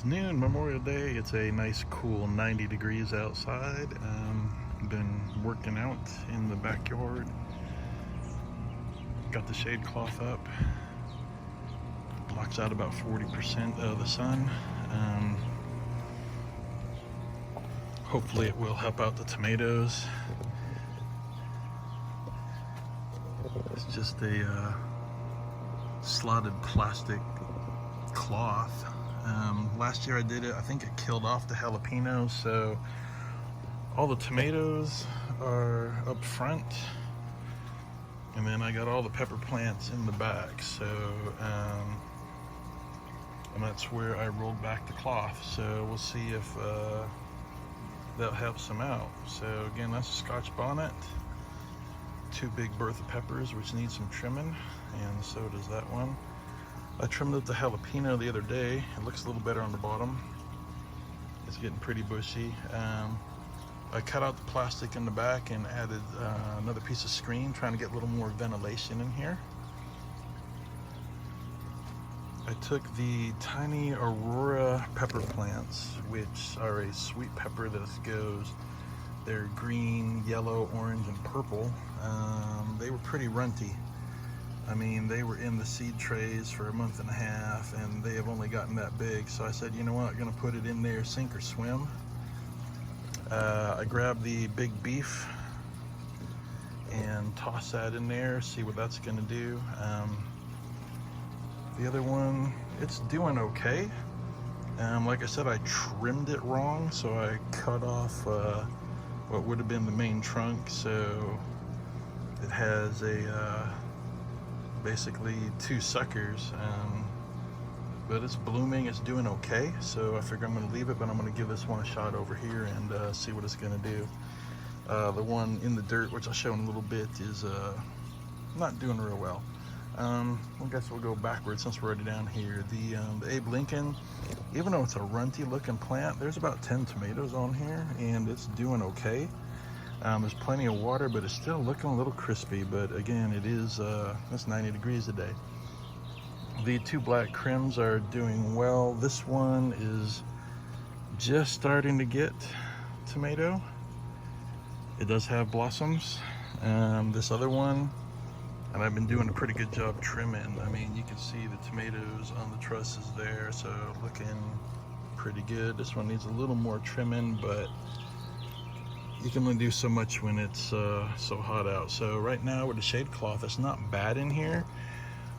It's noon, Memorial Day. It's a nice cool 90 degrees outside. Been working out in the backyard. Got the shade cloth up. Blocks out about 40% of the sun. Hopefully it will help out the tomatoes. It's just a slotted plastic cloth. Last year I did it, I think it killed off the jalapenos, so all the tomatoes are up front, and then I got all the pepper plants in the back, so and that's where I rolled back the cloth, so we'll see if that helps them out. So again, that's a Scotch bonnet, 2 big Bertha peppers which need some trimming, and so does that one. I trimmed up the jalapeno the other day. It looks a little better on the bottom. It's getting pretty bushy. I cut out the plastic in the back and added another piece of screen, trying to get a little more ventilation in here. I took the tiny Aurora pepper plants, which are a sweet pepper that goes, they're green, yellow, orange, and purple. They were pretty runty. I mean, they were in the seed trays for a month and a half, and they have only gotten that big. So I said, you know what, I'm gonna put it in there, sink or swim. I grabbed the big beef and toss that in there, see what that's gonna do. The other one, it's doing okay. Like I said, I trimmed it wrong, so I cut off what would have been the main trunk. So it has a basically 2 suckers, but it's blooming, it's doing okay, so I figure I'm going to leave it, but I'm going to give this one a shot over here and see what it's going to do. The one in the dirt, which I'll show in a little bit, is not doing real well. I guess we'll go backwards since we're already down here. The Abe Lincoln, even though it's a runty looking plant, there's about 10 tomatoes on here, and it's doing okay. There's plenty of water, but it's still looking a little crispy. But again, it is it's 90 degrees today. The 2 black crims are doing well. This one is just starting to get tomato. It does have blossoms. This other one, and I've been doing a pretty good job trimming. I mean, you can see the tomatoes on the trusses there, so looking pretty good. This one needs a little more trimming, but you can only do so much when it's so hot out. So right now with the shade cloth, it's not bad in here.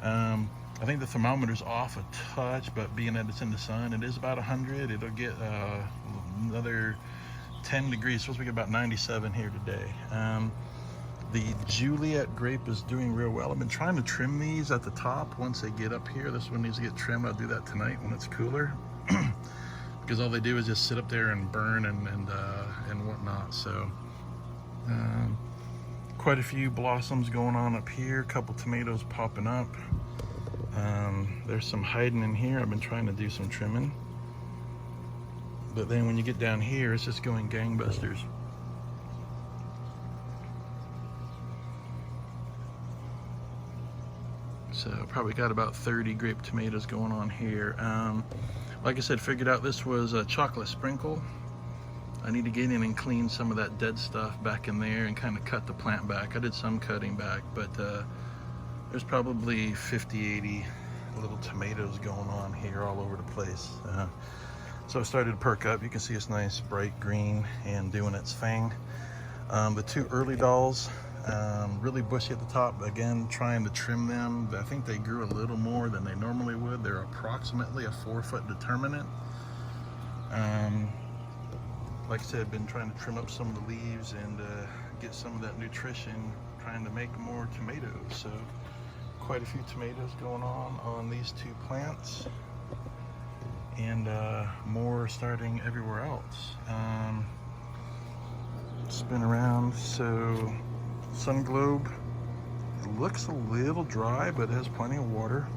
I think the thermometer's off a touch, but being that it's in the sun, it is about 100. It'll get another 10 degrees. Supposed to be about 97 here today. The Juliet grape is doing real well. I've been trying to trim these at the top once they get up here. This one needs to get trimmed. I'll do that tonight when it's cooler. Because all they do is just sit up there and burn and whatnot. So quite a few blossoms going on up here, a couple tomatoes popping up. There's some hiding in here. I've been trying to do some trimming, but then when you get down here, it's just going gangbusters. So probably got about 30 grape tomatoes going on here. Like I said, figured out this was a chocolate sprinkle. I need to get in and clean some of that dead stuff back in there and kind of cut the plant back. I did some cutting back, but there's probably 50, 80 little tomatoes going on here all over the place. So I started to perk up. You can see it's nice, bright green and doing its thing. The 2 early dolls, really bushy at the top. Again, trying to trim them. I think they grew a little more than they normally would. They're approximately a 4-foot determinant. Like I said, I've been trying to trim up some of the leaves and get some of that nutrition, trying to make more tomatoes. So quite a few tomatoes going on these 2 plants, and more starting everywhere else. Spin around. So sun globe, it looks a little dry, but it has plenty of water.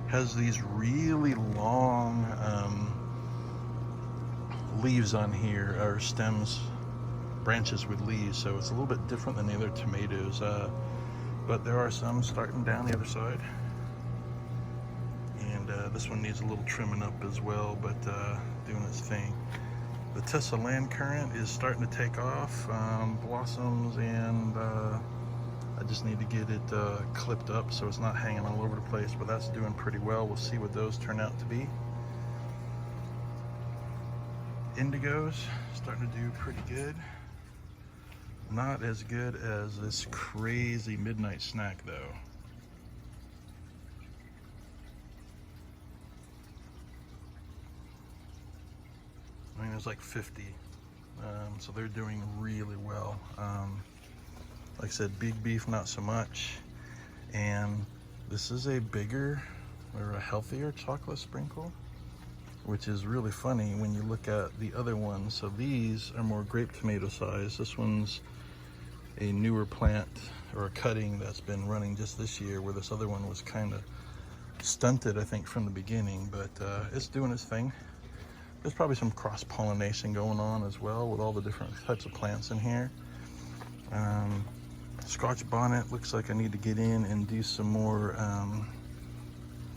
Has these really long leaves on here, or stems, branches with leaves, so it's a little bit different than the other tomatoes, but there are some starting down the other side, and this one needs a little trimming up as well, but doing its thing. The Tessa land currant is starting to take off, blossoms, and I just need to get it clipped up so it's not hanging all over the place, but that's doing pretty well. We'll see what those turn out to be. Indigos starting to do pretty good. Not as good as this crazy midnight snack though. I mean, there's like 50, so they're doing really well. Like I said, big beef, not so much. And this is a bigger or a healthier chocolate sprinkle, which is really funny when you look at the other ones. So these are more grape tomato size. This one's a newer plant or a cutting that's been running just this year, where this other one was kind of stunted, I think, from the beginning, but it's doing its thing. There's probably some cross-pollination going on as well with all the different types of plants in here. Scotch bonnet, looks like I need to get in and do some more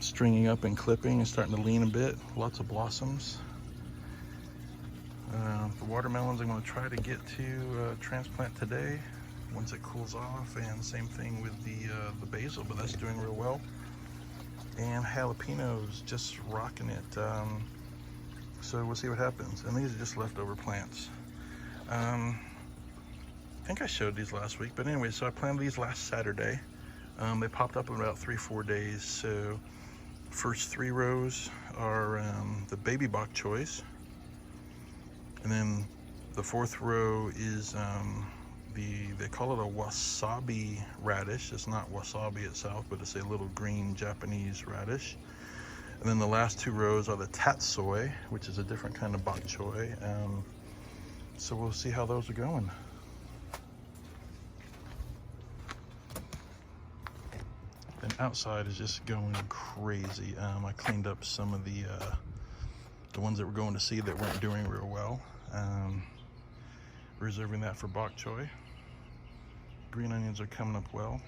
stringing up and clipping. It's starting to lean a bit. Lots of blossoms. The watermelons I'm going to try to get to transplant today once it cools off, and same thing with the basil, but that's doing real well. And jalapenos, just rocking it. So we'll see what happens. And these are just leftover plants. I think I showed these last week, but anyway, so I planted these last Saturday. They popped up in about 3-4 days. So first 3 rows are the baby bok choys, and then the 4th row is they call it a wasabi radish. It's not wasabi itself, but it's a little green Japanese radish. And then the last 2 rows are the tatsoi, which is a different kind of bok choy. So we'll see how those are going. And outside is just going crazy. I cleaned up some of the ones that were going to seed that weren't doing real well. Reserving that for bok choy. Green onions are coming up well.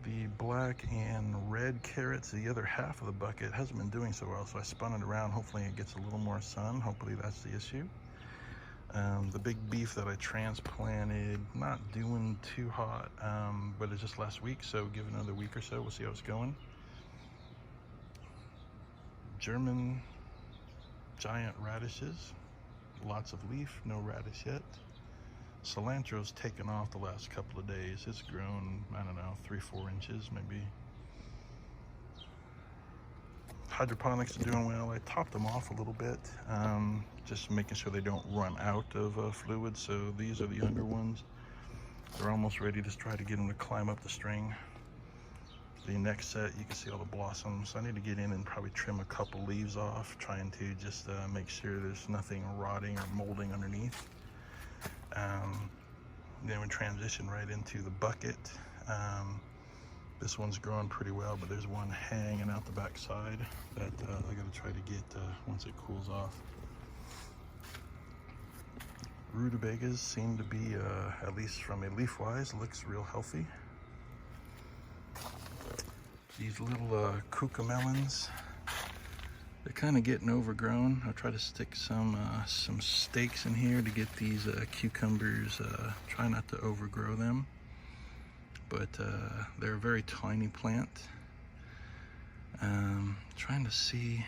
The black and red carrots, the other half of the bucket, hasn't been doing so well, so I spun it around. Hopefully it gets a little more sun. Hopefully that's the issue. The big beef that I transplanted, not doing too hot, but it's just last week, so give it another week or so. We'll see how it's going. German giant radishes, lots of leaf, no radish yet. Cilantro's taken off the last couple of days. It's grown, I don't know, 3-4 inches maybe. Hydroponics are doing well. I topped them off a little bit, just making sure they don't run out of fluid. So these are the younger ones. They're almost ready to try to get them to climb up the string. The next set, you can see all the blossoms. I need to get in and probably trim a couple leaves off, trying to just make sure there's nothing rotting or molding underneath. Then we transition right into the bucket. This one's growing pretty well, but there's one hanging out the back side that I gotta try to get once it cools off. Rutabagas seem to be, at least from a leaf-wise, looks real healthy. These little cucamelons, they're kind of getting overgrown. I'll try to stick some stakes in here to get these cucumbers, try not to overgrow them. But they're a very tiny plant. Trying to see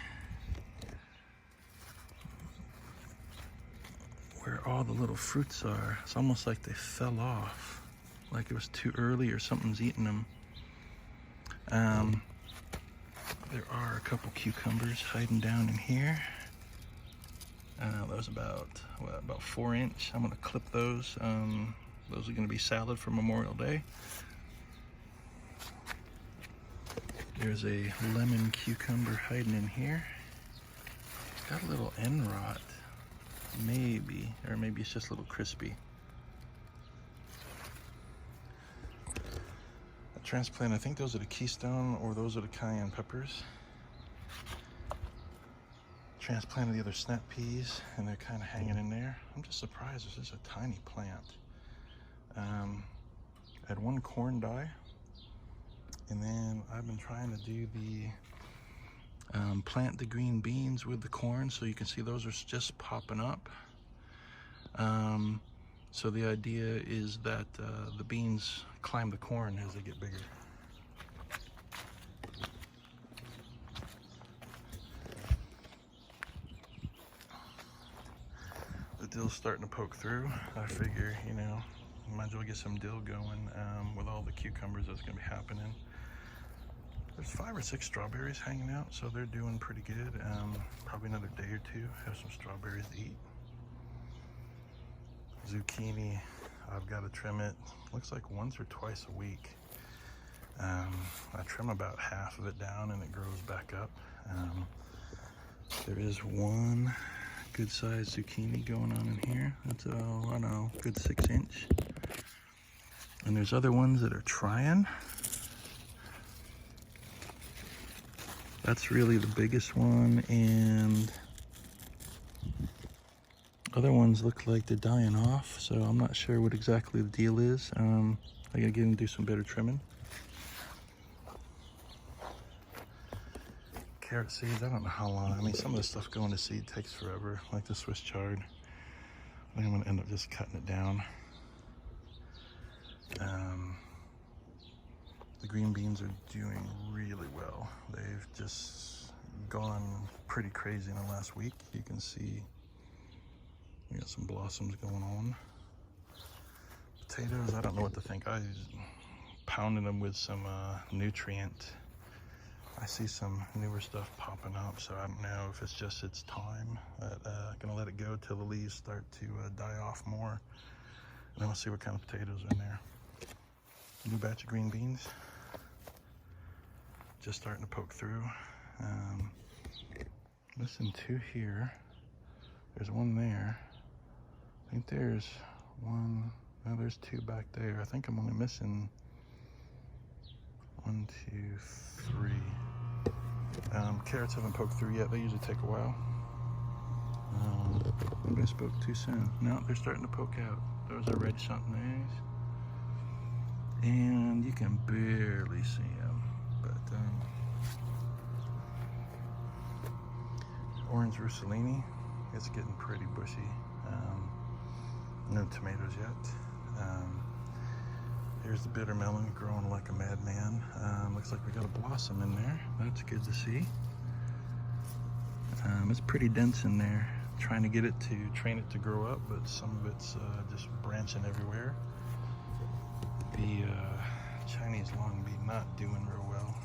where all the little fruits are. It's almost like they fell off, like it was too early or something's eating them. There are a couple cucumbers hiding down in here. That was about 4 inch. I'm gonna clip those. Those are gonna be salad for Memorial Day. There's a lemon cucumber hiding in here. It's got a little end rot, maybe, or maybe it's just a little crispy. A transplant, I think those are the Keystone or those are the cayenne peppers. Transplanted the other snap peas and they're kind of hanging in there. I'm just surprised this is a tiny plant. I had one corn die. And then I've been trying to do plant the green beans with the corn, so you can see those are just popping up. So the idea is that the beans climb the corn as they get bigger. The dill's starting to poke through. I figure, you know, might as well get some dill going with all the cucumbers that's going to be happening. There's 5 or 6 strawberries hanging out, so they're doing pretty good. Probably another day or two, have some strawberries to eat. Zucchini, I've got to trim it, looks like once or twice a week. I trim about half of it down and it grows back up. There is one good sized zucchini going on in here. That's, I don't know, good 6-inch. And there's other ones that are trying. That's really the biggest one, and other ones look like they're dying off, so I'm not sure what exactly the deal is. I gotta get and do some better trimming. Carrot seeds, I don't know how long. I mean, some of the stuff going to seed takes forever, like the Swiss chard. I think I'm gonna end up just cutting it down. The green beans are doing really well. They've just gone pretty crazy in the last week. You can see we got some blossoms going on. Potatoes, I don't know what to think. I pounded them with some nutrient. I see some newer stuff popping up, so I don't know if it's just its time. Gonna let it go till the leaves start to die off more. And then we'll see what kind of potatoes are in there. New batch of green beans. Just starting to poke through. Missing 2 here. There's one there. I think there's one. No, there's 2 back there. I think I'm only missing 1, 2, 3. Carrots haven't poked through yet. They usually take a while. Maybe I spoke too soon. No, they're starting to poke out. Those are red something eggs. And you can barely see them. But orange Russolini, it's getting pretty bushy. No tomatoes yet. Here's the bitter melon growing like a madman. Looks like we got a blossom in there. That's good to see. It's pretty dense in there. Trying to get it to train it to grow up, but some of it's just branching everywhere. The Chinese longbeet not doing real well.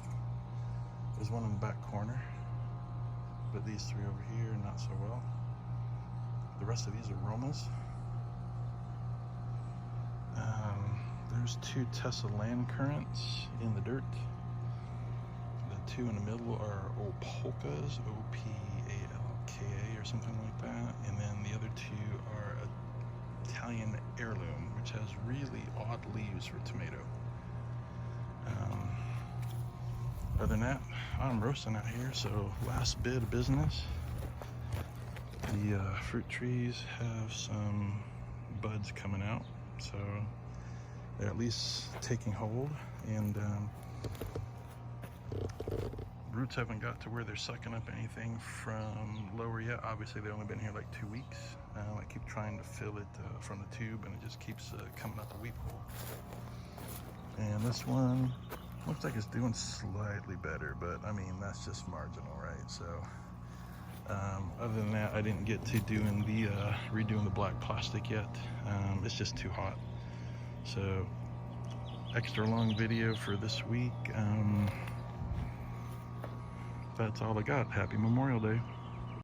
There's one in the back corner, but these 3 over here not so well. The rest of these are Romas. There's 2 Tessa land currants in the dirt. The 2 in the middle are Opolkas, O-P-A-L-K-A or something like that. And then the other 2 are Italian heirloom, which has really odd leaves for tomato. Other than that, I'm roasting out here, so last bit of business. The fruit trees have some buds coming out, so they're at least taking hold, and roots haven't got to where they're sucking up anything from lower yet. Obviously they've only been here like 2 weeks. I keep trying to fill it from the tube, and it just keeps coming up a weep hole. And this one looks like it's doing slightly better, but I mean, that's just marginal, right? So other than that, I didn't get to doing the redoing the black plastic yet. It's just too hot. So extra long video for this week. That's all I got. Happy Memorial Day.